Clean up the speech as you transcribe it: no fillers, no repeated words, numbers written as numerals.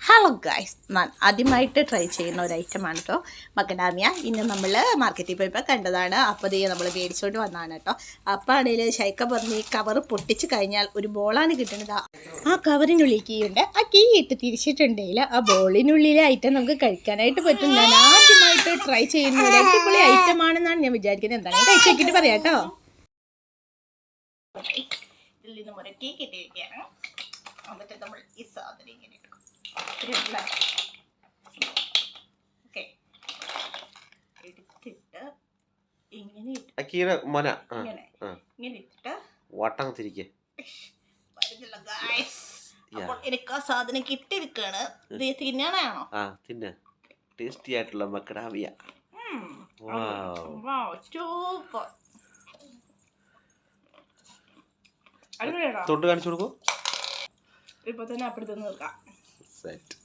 Hello guys, ഞാൻ ആദ്യമായിട്ട് try ചെയ്യുന്ന ഒരു ഐറ്റമാണ് കേട്ടോ മക്കഡാമിയ. ഇന്ന് നമ്മൾ മാർക്കറ്റിൽ പോയപ്പോൾ കണ്ടതാണ്. അപ്പോൾ ഇത് നമ്മൾ മേടിച്ചോണ്ട് വന്നതാണ് കേട്ടോ. അപ്പോൾ ആണെങ്കിൽ ഷൈക്ക പറഞ്ഞ് ഈ കവർ പൊട്ടിച്ച് കഴിഞ്ഞാൽ ഒരു ബോളാണ് കിട്ടുന്നത്. ആ കവറിനുള്ളിൽ കീ ഉണ്ട്. ആ കീ ഇട്ട് തിരിച്ചിട്ടുണ്ടെങ്കിൽ ആ ബോളിനുള്ളിലെ ഐറ്റം നമുക്ക് കഴിക്കാനായിട്ട് പറ്റും. ഞാൻ ആദ്യമായിട്ട് ട്രൈ ചെയ്യുന്ന ഒരു അടിപൊളി ഐറ്റമാണെന്നാണ് ഞാൻ വിചാരിക്കുന്നത്. എന്താണ് കഴിച്ച് നോക്കിയിട്ട് പറയാം കേട്ടോ. ഇതിൽ നിന്ന് ഒരു കീ കിട്ടിയിരിക്കുകയാണ്. എന്നിട്ട് നമ്മൾ ഈ സാധനം ഇങ്ങനെ എടുത്തിട്ട് ഇങ്ങനെ ഇട്ടിട്ട് വട്ടം തിരികെ അപ്പോൾ എനിക്ക് ആ സാധനം കിട്ടിയിരിക്കാണ്. ഇത് തിന്നാനാണോ? ടേസ്റ്റി ആയിട്ടുള്ള മക്കഡാമിയ. സൂപ്പർ. തൊട്ട് കാണിച്ചു കൊടുക്കൂ. ഇപ്പൊ തന്നെ അപ്പുറത്ത് നിർത്താം. സെറ്റ്.